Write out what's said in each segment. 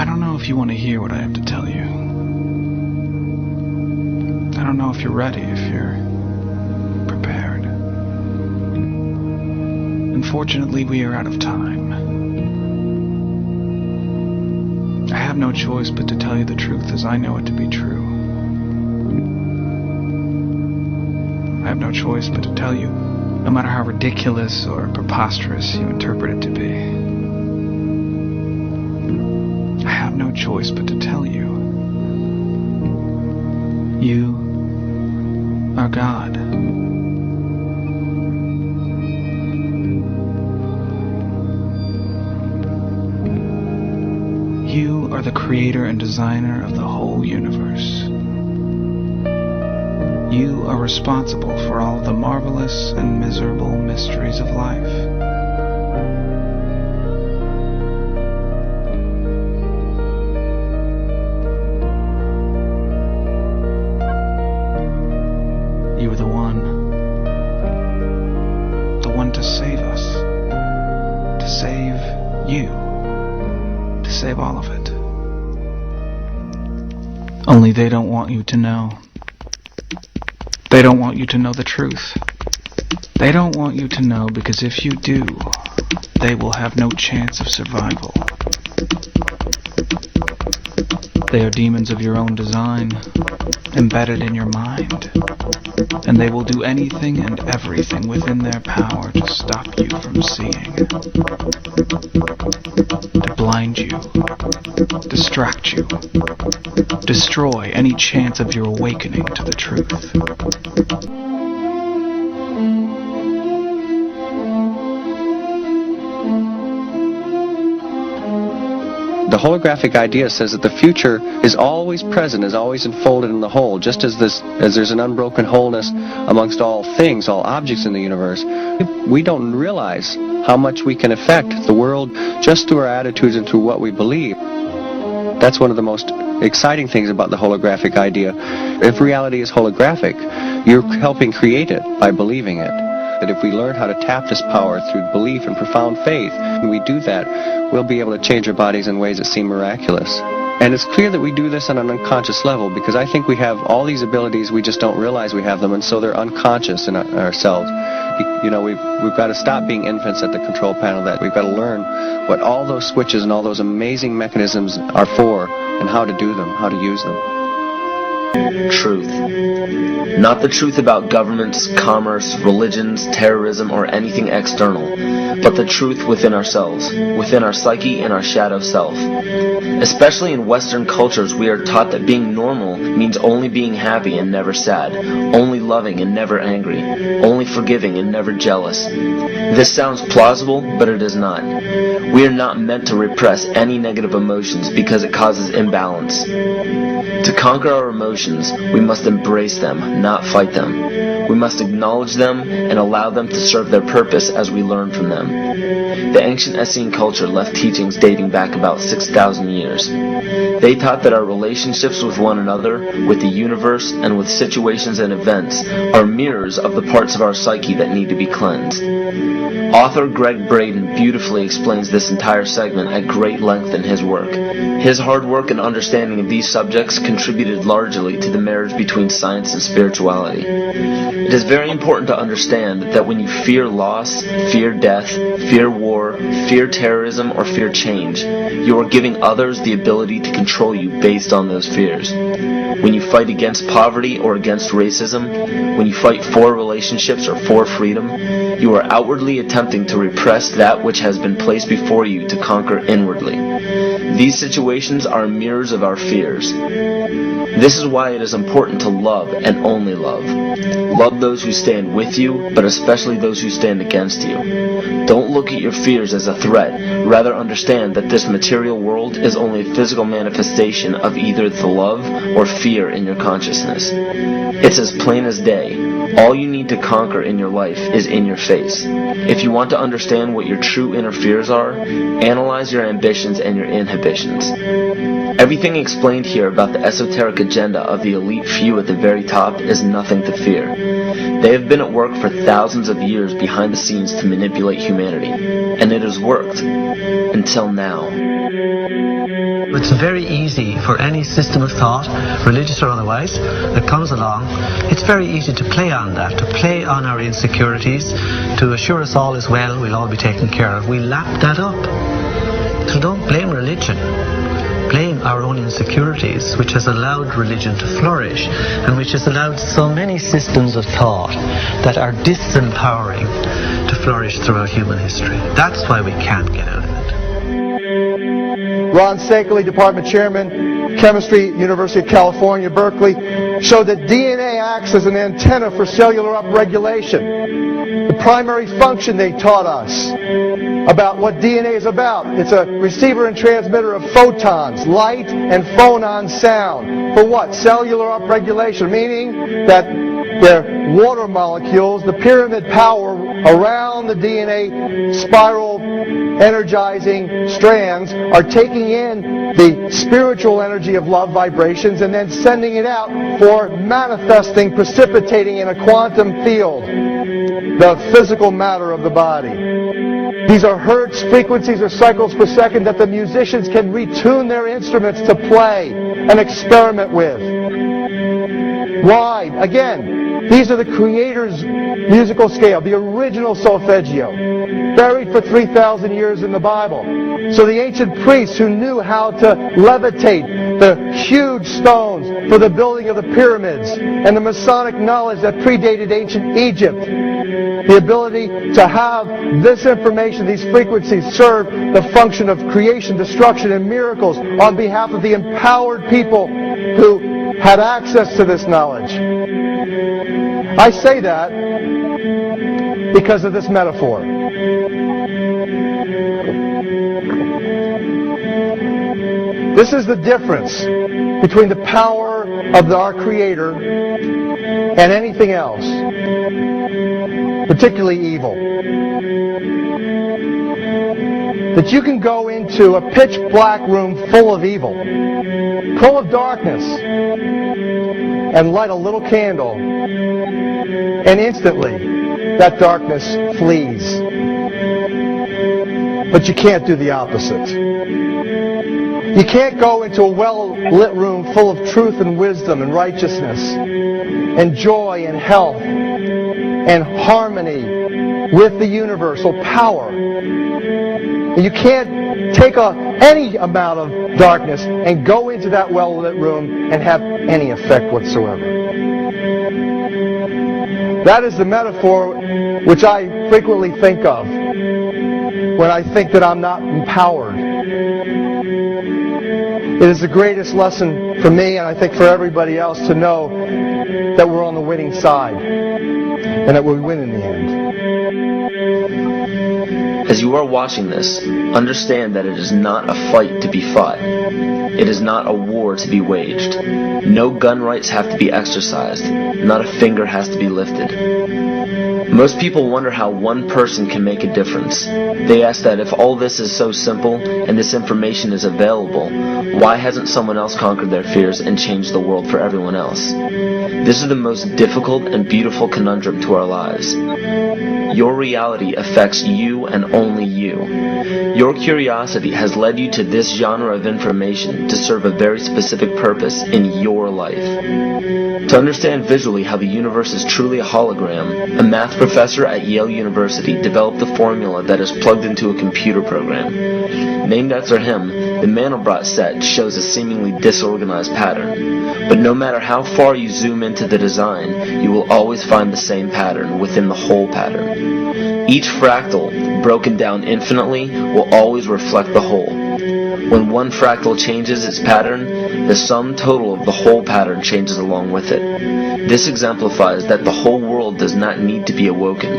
I don't know if you want to hear what I have to tell you. I don't know if you're ready, if you're prepared. Unfortunately, we are out of time. I have no choice but to tell you the truth as I know it to be true. I have no choice but to tell you, no matter how ridiculous or preposterous you interpret it to be. I have no choice but to tell you. You are God. You are the creator and designer of the whole universe. You are responsible for all the marvelous and miserable mysteries of life. You are the one to save us, to save you, to save all of it. Only they don't want you to know. They don't want you to know the truth. They don't want you to know because if you do, they will have no chance of survival. They are demons of your own design, embedded in your mind, and they will do anything and everything within their power to stop you from seeing, to blind you, distract you, destroy any chance of your awakening to the truth. The holographic idea says that the future is always present, is always enfolded in the whole, just as there's an unbroken wholeness amongst all things, all objects in the universe. We don't realize how much we can affect the world just through our attitudes and through what we believe. That's one of the most exciting things about the holographic idea. If reality is holographic, you're helping create it by believing it. That if we learn how to tap this power through belief and profound faith, when we do that, we'll be able to change our bodies in ways that seem miraculous. And it's clear that we do this on an unconscious level, because I think we have all these abilities, we just don't realize we have them, and so they're unconscious in ourselves. You know, we've got to stop being infants at the control panel. That we've got to learn what all those switches and all those amazing mechanisms are for, and how to do them, how to use them. Truth. Not the truth about governments, commerce, religions, terrorism, or anything external, but the truth within ourselves, within our psyche and our shadow self. Especially in Western cultures, we are taught that being normal means only being happy and never sad, only loving and never angry, only forgiving and never jealous. This sounds plausible, but it is not. We are not meant to repress any negative emotions because it causes imbalance. To conquer our emotions, we must embrace them, not fight them. We must acknowledge them and allow them to serve their purpose as we learn from them. The ancient Essene culture left teachings dating back about 6,000 years. They taught that our relationships with one another, with the universe, and with situations and events are mirrors of the parts of our psyche that need to be cleansed. Author Greg Braden beautifully explains this entire segment at great length in his work. His hard work and understanding of these subjects contributed largely to the marriage between science and spirituality. It is very important to understand that when you fear loss, fear death, fear war, fear terrorism, or fear change, you are giving others the ability to control you based on those fears. When you fight against poverty or against racism, when you fight for relationships or for freedom, you are outwardly attempting to repress that which has been placed before you to conquer inwardly. These situations are mirrors of our fears. This is why it is important to love and only love. Love those who stand with you, but especially those who stand against you. Don't look at your fears as a threat. Rather understand that this material world is only a physical manifestation of either the love or fear in your consciousness. It's as plain as day. All you need to conquer in your life is in your face. If you want to understand what your true inner fears are, analyze your ambitions and your inhibitions. inhibitions. Everything explained here about the esoteric agenda of the elite few at the very top is nothing to fear. They have been at work for thousands of years behind the scenes to manipulate humanity, and it has worked. Until now. It's very easy for any system of thought, religious or otherwise, that comes along. It's very easy to play on that, to play on our insecurities, to assure us all is well, we'll all be taken care of. We lap that up. So don't blame religion. Blame our own insecurities, which has allowed religion to flourish, and which has allowed so many systems of thought that are disempowering to flourish throughout human history. That's why we can't get out of it. Ron Sankley, Department Chairman, Chemistry, University of California, Berkeley, showed that DNA acts as an antenna for cellular upregulation. The primary function they taught us about what DNA is about. It's a receiver and transmitter of photons, light, and phonon sound. For what? Cellular upregulation, meaning that the water molecules, the pyramid power around the DNA spiral energizing strands are taking in the spiritual energy of love vibrations and then sending it out for manifesting, precipitating in a quantum field, the physical matter of the body. These are hertz, frequencies, or cycles per second that the musicians can retune their instruments to play and experiment with. Why? Again, these are the Creator's musical scale, the original solfeggio, buried for 3,000 years in the Bible. So the ancient priests who knew how to levitate the huge stones for the building of the pyramids, and the Masonic knowledge that predated ancient Egypt, the ability to have this information, these frequencies, serve the function of creation, destruction, and miracles on behalf of the empowered people who had access to this knowledge. I say that because of this metaphor. This is the difference between the power of our Creator and anything else, particularly evil. That you can go into a pitch black room full of evil, full of darkness, and light a little candle, and instantly that darkness flees. But you can't do the opposite. You can't go into a well-lit room full of truth and wisdom and righteousness and joy and health and harmony with the universal power. You can't take any amount of darkness and go into that well-lit room and have any effect whatsoever. That is the metaphor which I frequently think of when I think that I'm not empowered. It is the greatest lesson for me, and I think for everybody else, to know that we're on the winning side and that we win in the end. As you are watching this, understand that it is not a fight to be fought. It is not a war to be waged. No gun rights have to be exercised. Not a finger has to be lifted. Most people wonder how one person can make a difference. They ask that if all this is so simple and this information is available, why hasn't someone else conquered their fears and changed the world for everyone else? This is the most difficult and beautiful conundrum to our lives. Your reality affects you and only you. Your curiosity has led you to this genre of information to serve a very specific purpose in your life. To understand visually how the universe is truly a hologram, a math professor at Yale University developed a formula that is plugged into a computer program. Named after him, the Mandelbrot set shows a seemingly disorganized pattern. But no matter how far you zoom into the design, you will always find the same pattern within the whole pattern. Each fractal, broken down infinitely, will always reflect the whole. When one fractal changes its pattern, the sum total of the whole pattern changes along with it. This exemplifies that the whole world does not need to be awoken.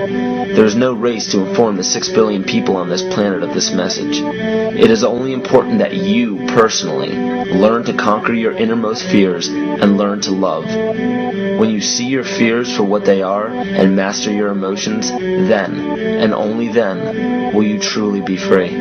There is no race to inform the 6 billion people on this planet of this message. It is only important that you, personally, learn to conquer your innermost fears and learn to love. When you see your fears for what they are and master your emotions, then, and only then, will you truly be free.